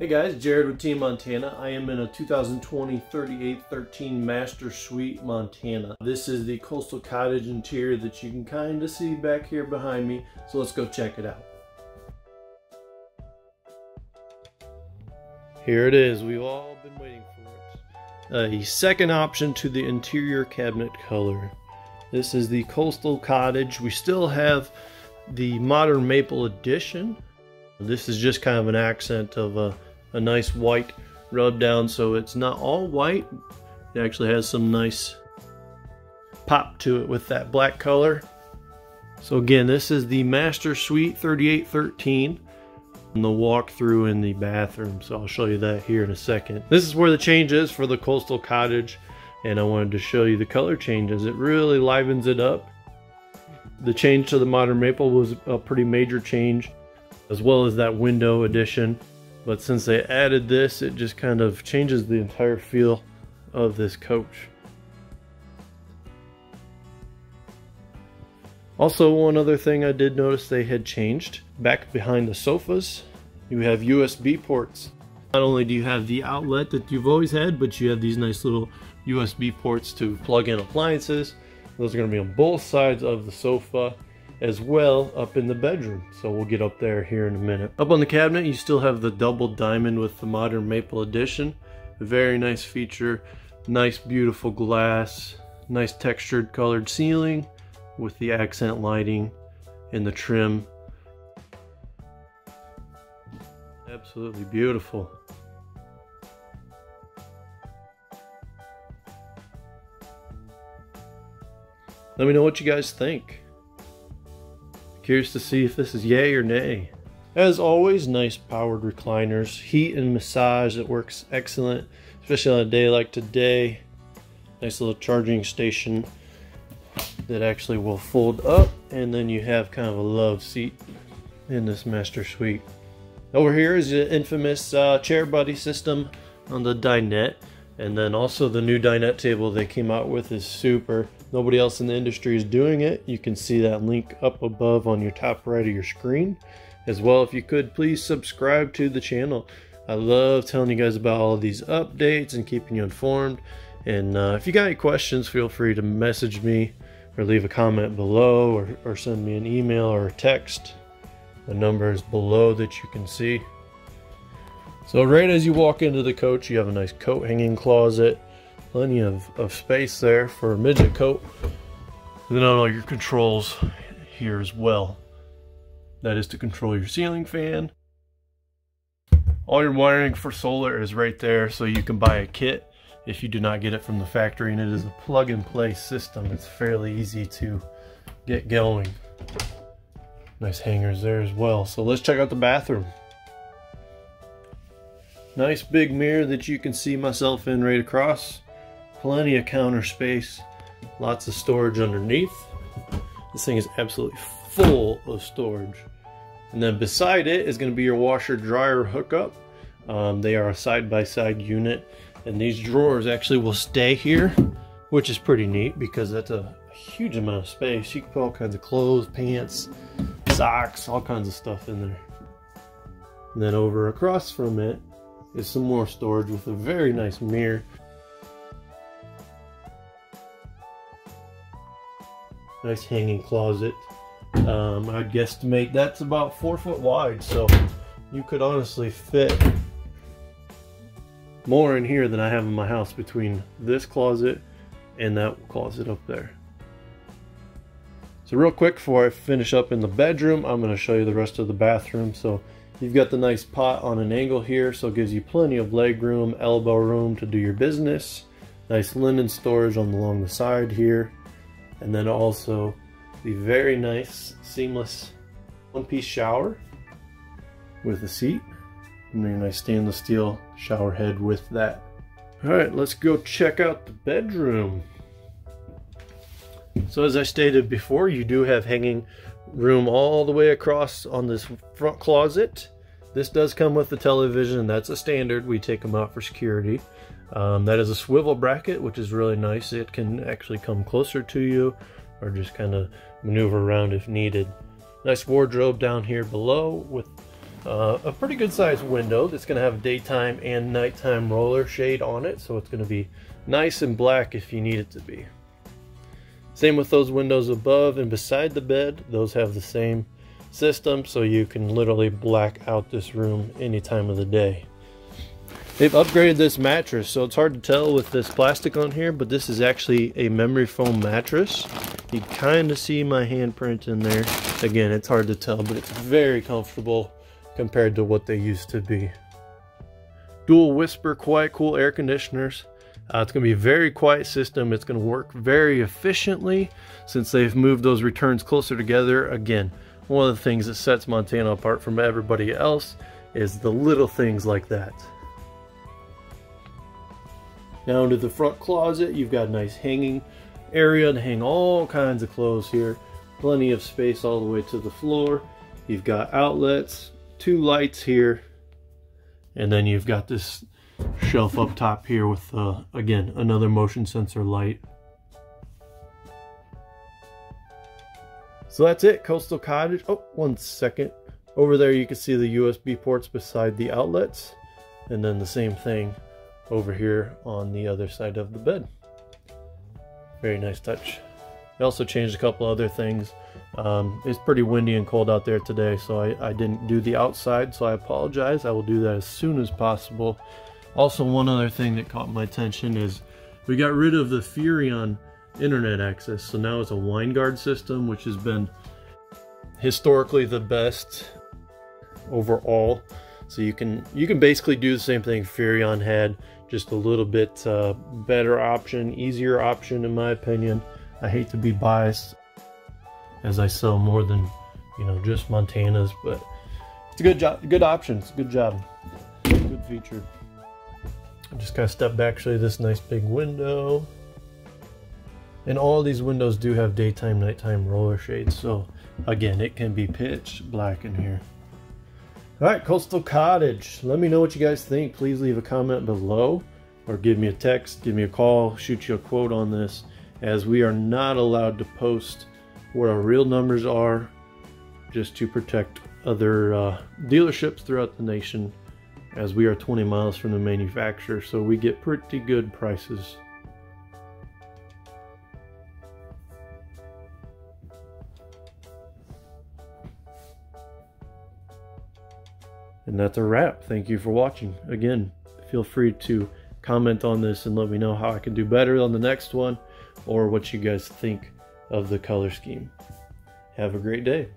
Hey guys, Jared with Team Montana. I am in a 2020 3813 Master Suite Montana. This is the coastal cottage interior that you can kind of see back here behind me. So let's go check it out. Here it is. We've all been waiting for it. A second option to the interior cabinet color. This is the coastal cottage. We still have the modern maple edition. This is just kind of an accent of a nice white rub down, so it's not all white. It actually has some nice pop to it with that black color. So again, this is the Master Suite 3813 and the walkthrough in the bathroom, so I'll show you that here in a second. This is where the change is for the coastal cottage, and I wanted to show you the color changes. It really livens it up. The change to the modern maple was a pretty major change, as well as that window addition. But since they added this, it just kind of changes the entire feel of this coach. Also, one other thing I did notice they had changed. Back behind the sofas, you have USB ports. Not only do you have the outlet that you've always had, but you have these nice little USB ports to plug in appliances. Those are going to be on both sides of the sofa, as well up in the bedroom, so we'll get up there here in a minute. Up on the cabinet you still have the double diamond with the modern maple edition. A very nice feature, nice beautiful glass, nice textured colored ceiling with the accent lighting and the trim. Absolutely beautiful. Let me know what you guys think. Curious to see if this is yay or nay. As always, nice powered recliners, heat and massage that works excellent, especially on a day like today. Nice little charging station that actually will fold up, and then you have kind of a love seat in this Master Suite. Over here is the infamous chair buddy system on the dinette, and then also the new dinette table they came out with is super. Nobody else in the industry is doing it. You can see that link up above on your top right of your screen. As well, if you could, please subscribe to the channel. I love telling you guys about all of these updates and keeping you informed. And if you got any questions, feel free to message me or leave a comment below, or send me an email or a text. The number is below that you can see. So right as you walk into the coach, you have a nice coat hanging closet. Plenty of space there for a midget coat. And then all your controls here as well. That is to control your ceiling fan. All your wiring for solar is right there, so you can buy a kit if you do not get it from the factory, and it is a plug-and-play system. It's fairly easy to get going. Nice hangers there as well. So let's check out the bathroom. Nice big mirror that you can see myself in right across. Plenty of counter space, lots of storage underneath. This thing is absolutely full of storage. And then beside it is going to be your washer dryer hookup. They are a side-by-side unit, and these drawers actually will stay here, which is pretty neat because that's a huge amount of space. You can put all kinds of clothes, pants, socks, all kinds of stuff in there. And then over across from it is some more storage with a very nice mirror. Nice hanging closet. I'd guesstimate that's about 4 foot wide, so you could honestly fit more in here than I have in my house between this closet and that closet up there. So real quick before I finish up in the bedroom, I'm going to show you the rest of the bathroom. So you've got the nice pot on an angle here, so it gives you plenty of leg room, elbow room to do your business. Nice linen storage along the side here. And then also the very nice seamless one-piece shower with a seat. And then a nice stainless steel shower head with that. Alright, let's go check out the bedroom. So as I stated before, you do have hanging room all the way across on this front closet. This does come with the television. That's a standard. We take them out for security. That is a swivel bracket, which is really nice. It can actually come closer to you or just kind of maneuver around if needed. Nice wardrobe down here below with a pretty good sized window that's going to have daytime and nighttime roller shade on it, so it's going to be nice and black if you need it to be. Same with those windows above and beside the bed. Those have the same system, so you can literally black out this room any time of the day. They've upgraded this mattress, so it's hard to tell with this plastic on here, but this is actually a memory foam mattress. You kind of see my handprint in there. Again, it's hard to tell, but it's very comfortable compared to what they used to be. Dual whisper quiet cool air conditioners. It's going to be a very quiet system. It's going to work very efficiently since they've moved those returns closer together. Again, one of the things that sets Montana apart from everybody else is the little things like that. Now into the front closet, you've got a nice hanging area to hang all kinds of clothes here. Plenty of space all the way to the floor. You've got outlets, 2 lights here, and then you've got this shelf up top here with again, another motion sensor light. So that's it, Coastal Cottage. Oh, one second. Over there you can see the USB ports beside the outlets, and then the same thing over here on the other side of the bed. Very nice touch. I also changed a couple other things. It's pretty windy and cold out there today, so I didn't do the outside, so I apologize. I will do that as soon as possible. Also, one other thing that caught my attention is we got rid of the Furion internet access, so now it's a WineGuard system, which has been historically the best overall. So you can basically do the same thing Furion had, just a little bit better option, easier option in my opinion. I hate to be biased as I sell more than, you know, just Montanas, but it's a good job, good options, good job, good feature. I just kind of step back, show you this nice big window. And all these windows do have daytime, nighttime roller shades. So again, it can be pitch black in here. All right, Coastal Cottage. Let me know what you guys think. Please leave a comment below or give me a text, give me a call, shoot you a quote on this, as we are not allowed to post what our real numbers are, just to protect other dealerships throughout the nation, as we are 20 miles from the manufacturer, so we get pretty good prices. And that's a wrap. Thank you for watching. Again, feel free to comment on this and let me know how I can do better on the next one, or what you guys think of the color scheme. Have a great day.